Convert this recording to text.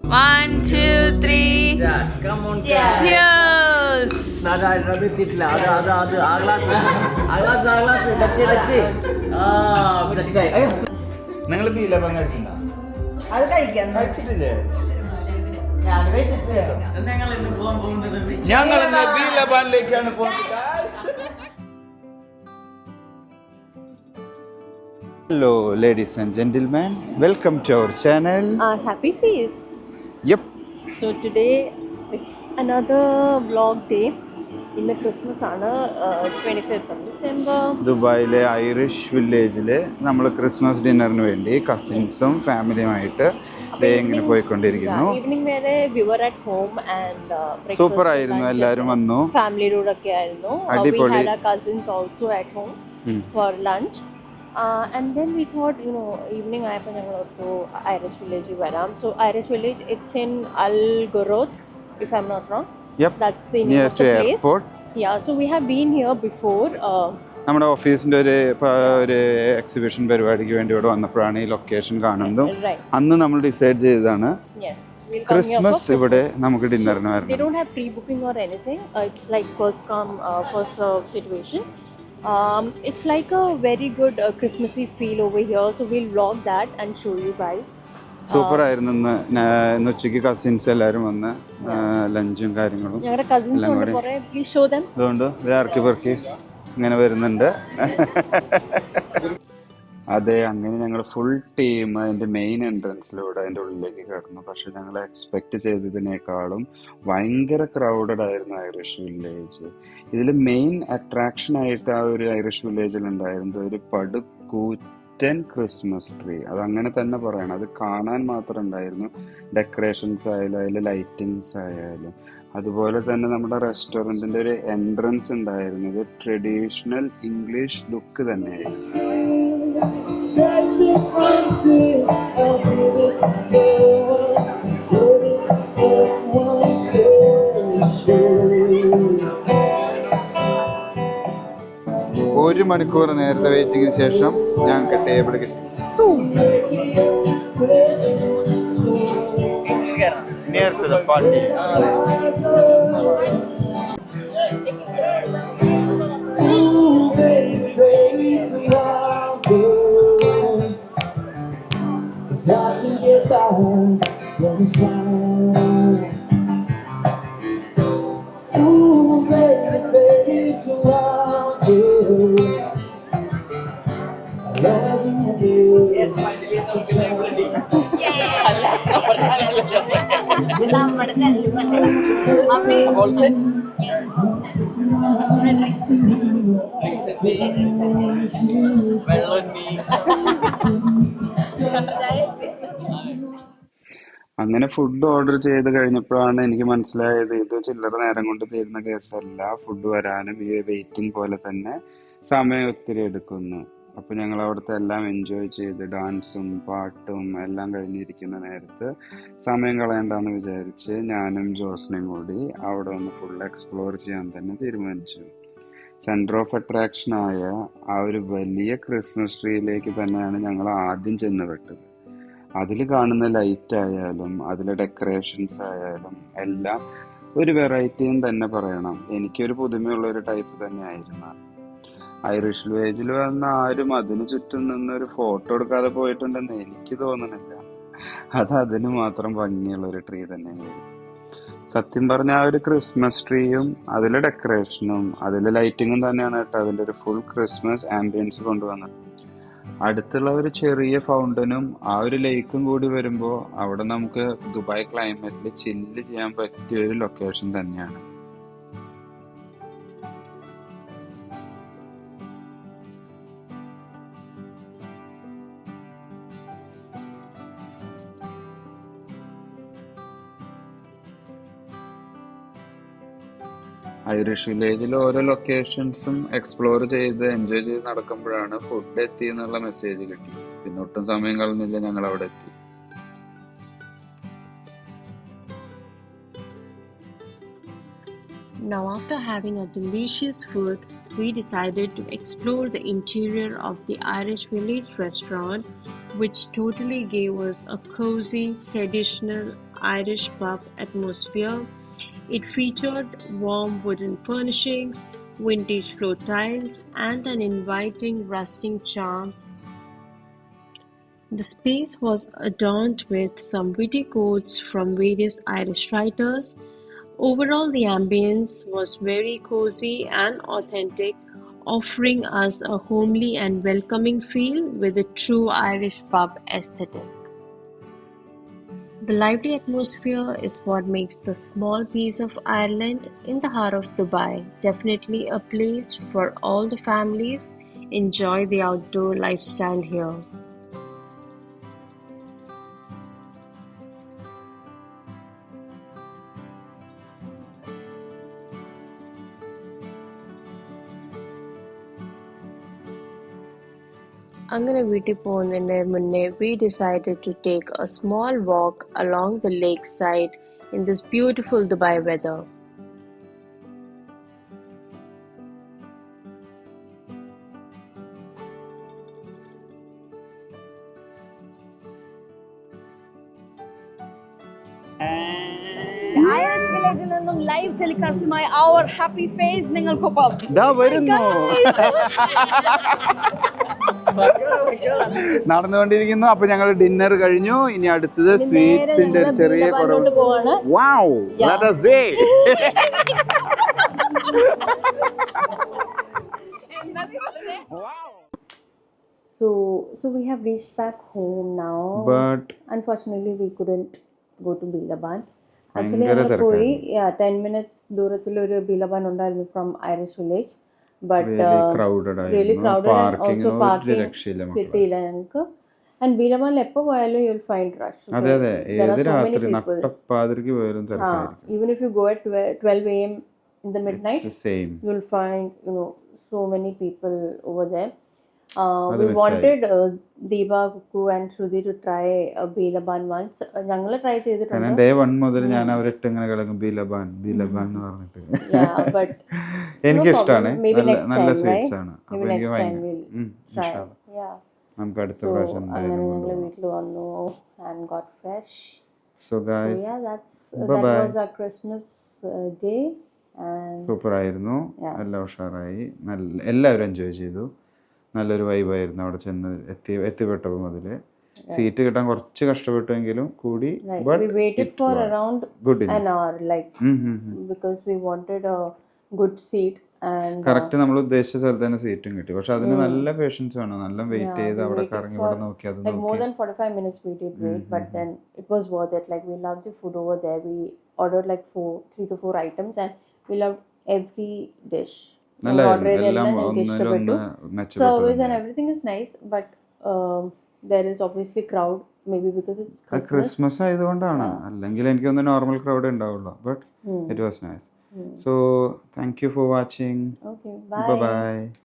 One, two, three. Come on. Cheers. അത് എത്തിയിട്ടില്ല. അത് ആ ഗ്ലാസ് നിങ്ങൾ ബീലബാൻ കഴിച്ചിട്ടുണ്ടോ? അത് കഴിക്കാൻ കഴിച്ചിട്ടില്ലേ? ഞാൻ കഴിച്ചിട്ടില്ല. ഞങ്ങൾ ഇന്ന് ബീലബാനിലേക്കാണ് പോകുന്നത്. Hello ladies and gentlemen, welcome to our channel. Our happy face. Yep. So today it's another vlog day. In the Christmas ആണ് 25th of December. ദുബായിലെ ഐറിഷ് വില്ലേജിൽ നമ്മൾ ക്രിസ്മസ് ഡിന്നറിന് വേണ്ടി കസിൻസും ഫാമിലിയുമായിട്ട് ഇങ്ങനെ പോയിക്കൊണ്ടിരിക്കുന്നു. ഈവനിങ് വരെ we were at home and super ആയിരുന്നു. എല്ലാവരും വന്നു, ഫാമിലിയുടെ കൂടെ ഒക്കെ ആയിരുന്നു. അടിപൊളി. We had our cousins also at home for lunch. And then we thought, evening ആയപ്പോൾ ഞങ്ങൾ ഓർത്തു ഐറിഷ് വില്ലേജിൽ വരാം. So irish village, it's in Al Ghuraid, if I'm not wrong. Yep. That's the name Near of the to place. airport. Yeah, so we have been here before. നമ്മുടെ ഓഫീസിന്റെ ഒരു exhibition പരിപാടിക്ക് വേണ്ടി ഇവിടെ വന്നപ്പോഴാണ് ഈ ലൊക്കേഷൻ കാണുന്നതും. Right. അന്ന് നമ്മൾ ഡിസൈഡ് ചെയ്തതാണ് Yes. We'll come here for Christmas ഇവിടെ നമുക്ക് ഡിന്നറിന് They വരണം. don't have pre-booking or anything. It's like first come, first serve situation. It's like a very good Christmassy feel over here. So we'll vlog that and show you guys. Super ആയിരുന്നു. ഇന്ന് ഉച്ചയ്ക്ക് cousins എല്ലാവരും വന്ന് ലഞ്ചും കാര്യങ്ങളും ഞങ്ങളുടെ cousins ഉണ്ട് കുറേ. Please show dum. അതുകൊണ്ട് ആർക്കി പെർക്കീസ് ഇങ്ങനെ വരുന്നുണ്ട്. അതെ, അങ്ങനെ ഞങ്ങൾ ഫുൾ ടീം അതിൻ്റെ മെയിൻ എൻട്രൻസിലൂടെ അതിൻ്റെ ഉള്ളിലേക്ക് കടന്നു. പക്ഷെ ഞങ്ങൾ എക്സ്പെക്ട് ചെയ്തതിനേക്കാളും ഭയങ്കര ക്രൗഡഡ് ആയിരുന്നു ഐറിഷ് വില്ലേജ്. ഇതിൽ മെയിൻ അട്രാക്ഷൻ ആയിട്ട് ആ ഒരു ഐറിഷ് വില്ലേജിൽ ഉണ്ടായിരുന്നത് ഒരു പടുകൂറ്റൻ ക്രിസ്മസ് ട്രീ. അതങ്ങനെ തന്നെ പറയണം. അത് കാണാൻ മാത്രം ഉണ്ടായിരുന്നു. ഡെക്കറേഷൻസ് ആയാലും അതിൽ ലൈറ്റിങ്സ് ആയാലും. അതുപോലെ തന്നെ നമ്മുടെ റെസ്റ്റോറൻറ്റിൻ്റെ ഒരു എൻട്രൻസ് ഉണ്ടായിരുന്നത് ട്രഡീഷണൽ ഇംഗ്ലീഷ് ലുക്ക് തന്നെയായിരുന്നു. ഒരു മണിക്കൂർ നേരത്തെ വെയിറ്റിങ്ങിന് ശേഷം ഞങ്ങൾക്ക് ടേബിൾ കിട്ടി. Near to the party. Ooh, baby, tomorrow it's got to get better when it's right. Ooh, baby, tomorrow അങ്ങനെ ഫുഡ് ഓർഡർ ചെയ്ത് കഴിഞ്ഞപ്പോഴാണ് എനിക്ക് മനസ്സിലായത് ഇത് ചില്ലറ നേരം കൊണ്ട് തീരുന്ന കേസല്ല. ഫുഡ് വരാനും ഈ വെയിറ്റിംഗ് പോലെ തന്നെ സമയം ഒത്തിരി എടുക്കുന്നു. അപ്പോൾ ഞങ്ങൾ അവിടുത്തെ എല്ലാം എൻജോയ് ചെയ്ത് ഡാൻസും പാട്ടും എല്ലാം കഴിഞ്ഞിരിക്കുന്ന നേരത്ത് സമയം കളയണ്ടെന്ന് വിചാരിച്ച് ഞാനും ജോസ്നയും കൂടി അവിടെ ഒന്ന് ഫുൾ എക്സ്പ്ലോർ ചെയ്യാൻ തന്നെ തീരുമാനിച്ചു. സെൻറ്റർ ഓഫ് അട്രാക്ഷനായ ആ ഒരു വലിയ ക്രിസ്മസ് ട്രീയിലേക്ക് തന്നെയാണ് ഞങ്ങൾ ആദ്യം ചെന്നുപെട്ടത്. അതിൽ കാണുന്ന ലൈറ്റ് ആയാലും അതിലെ ഡെക്കറേഷൻസ് ആയാലും എല്ലാം ഒരു വെറൈറ്റിയും തന്നെ പറയണം. എനിക്കൊരു പുതുമയുള്ളൊരു ടൈപ്പ് തന്നെ ആയിരുന്നു. ഐറിഷ് വില്ലേജിൽ വന്ന ആരും അതിന് ചുറ്റും നിന്നൊരു ഫോട്ടോ എടുക്കാതെ പോയിട്ടുണ്ടെന്ന് എനിക്ക് തോന്നുന്നില്ല. അത് അതിന് മാത്രം ഭംഗിയുള്ള ഒരു ട്രീ തന്നെയായിരുന്നു. സത്യം പറഞ്ഞ ആ ഒരു ക്രിസ്മസ് ട്രീയും അതിലെ ഡെക്കറേഷനും അതിലെ ലൈറ്റിങ്ങും തന്നെയാണ് കേട്ടോ അതിൻ്റെ ഒരു ഫുൾ ക്രിസ്മസ് ആംബിയൻസ് കൊണ്ടുവന്നത്. അടുത്തുള്ള ഒരു ചെറിയ ഫൗണ്ടനും ആ ഒരു ലേക്കും കൂടി വരുമ്പോൾ അവിടെ നമുക്ക് ദുബായ് ക്ലൈമറ്റിൽ ചില്ല് ചെയ്യാൻ പറ്റിയ ഒരു ലൊക്കേഷൻ തന്നെയാണ്. ഐറിഷ് വില്ലേജിൽ ഓരോ ലൊക്കേഷൻസും എക്സ്പ്ലോർ ചെയ്ത് എൻജോയ് ചെയ്ത് നടക്കുമ്പോഴാണ് ഫുഡ് എത്തി എന്നുള്ള മെസ്സേജ് കിട്ടി. പിന്നെ ഒട്ടും സമയം കളഞ്ഞില്ല, ഞങ്ങൾ അവിടെ എത്തി. Now after having a delicious food, we decided to explore the interior of the Irish Village restaurant, which totally gave us a cozy, traditional Irish pub atmosphere. It featured warm wooden furnishings, vintage floor tiles, and an inviting rustic charm. The space was adorned with some witty quotes from various Irish writers. Overall, the ambience was very cozy and authentic, offering us a homely and welcoming feel with a true Irish pub aesthetic. The lively atmosphere is what makes the small piece of Ireland in the heart of Dubai definitely a place for all the families. Enjoy the outdoor lifestyle here. അങ്ങനെ വീട്ടിൽ പോകുന്നതിന് മുന്നേ we decided to take a small walk along the lakeside in this beautiful Dubai weather. Irish വില്ലേജിൽ നിന്നും live ടെലികാസ്റ്റുമായി our happy face നിങ്ങൾക്കൊപ്പം. ദാ വരുന്നു. നടന്നുകൊണ്ടിരിക്കുന്നു. അപ്പൊ ഞങ്ങൾ ഡിന്നർ കഴിഞ്ഞു. ഇനി അടുത്തത് സ്വീറ്റ്സിന്റെ ഒരു ചെറിയ കുറവ്. Wow, let us see. So we have reached back home now. But Unfortunately, we couldn't go to Bilaban. Actually, ഭയങ്കര ഞങ്ങൾ പോയി തിരക്കായിരുന്നു. 10 minutes ദൂരത്തിലൊരു ബിലബാൻ ഉണ്ടായിരുന്നു from Irish village. But really crowded really ആയിരുന്നു. crowded and പാർക്കിംഗ് also ഒരു parking രക്ഷയില്ല മക്കളെ. കിട്ടിയില്ല ഞങ്ങൾക്ക്. ആൻഡ് ബിലബാനിൽ എപ്പോൾ പോയാലും യു വിൽ ഫൈൻഡ് റഷ്. അതെ അതെ, ഏത് രാത്രി നട്ടപ്പാതിരിക്ക് പോയാലും തിരക്കായിരിക്കും. Even if you go at 12 a.m. in the midnight, It's the same. you will find so many people over there. അത് We miss wanted Deepa, Kuku and Shruti to try Bilaban once. ഞങ്ങൾ try കാരണം ചെയ്തിട്ടുണ്ട്. Day 1 മുതൽ ഞാൻ അവരിട്ട് ഇങ്ങനെ കിടക്കും ബിലബാൻ ബിലബാൻ എന്ന് പറഞ്ഞിട്ട്. Yeah, but എനിക്കിഷ്ടാണ്. maybe next നല്ല time, സ്വീറ്റ്സ് right? ആണ്. Maybe അപ്പൊ എനിക്ക് next time ഭയങ്കര we'll try. Yeah. നമുക്ക് അടുത്ത So പ്രാവശ്യം അങ്ങനെ എന്തായാലും ഞങ്ങൾ കൊണ്ടുപോകാം. വീട്ടിൽ വന്നു and got fresh. So guys, So yeah, that bye-bye. was our Christmas day and super ആയിരുന്നു. Yeah. എല്ലാം ഉഷാറായി. എല്ലാവരും എൻജോയ് ചെയ്തു. നല്ലൊരു വൈബായിരുന്നു അവിടെ ചെന്ന് എത്തിപ്പെട്ടപ്പോൾ മുതല്. സീറ്റ് കിട്ടാൻ കുറച്ച് കഷ്ടപ്പെട്ടുവെങ്കിലും കൂടി right. but We waited it for was around good an hour, like because we wanted a good seat and correct നമ്മൾ ഉദ്ദേശിച്ച സ്ഥലത്ത് തന്നെ സീറ്റും കിട്ടി. പക്ഷെ അതിന് നല്ല പേഷ്യൻസ് വേണം. നല്ല വെയിറ്റ് ചെയ്ത് അവിടെ കറങ്ങി ഇവിടെ നോക്കി അത് like more നോക്കി. than 45 minutes we did wait, but then it was worth it. Like we loved the food over there. We ordered like 3 to 4 items and we loved every dish. നല്ലായിരുന്നു. എല്ലാം ഒന്നിലൊന്ന് Service മെച്ചപ്പെട്ടു. and everything is nice, but there is obviously crowd, maybe because it's Christmas. Christmas ആയതുകൊണ്ടാണ്. അല്ലെങ്കിൽ എനിക്കൊന്ന് normal crowd ഉണ്ടാവുള്ളൂ. But it was nice. So thank you for watching. Okay, Bye bye.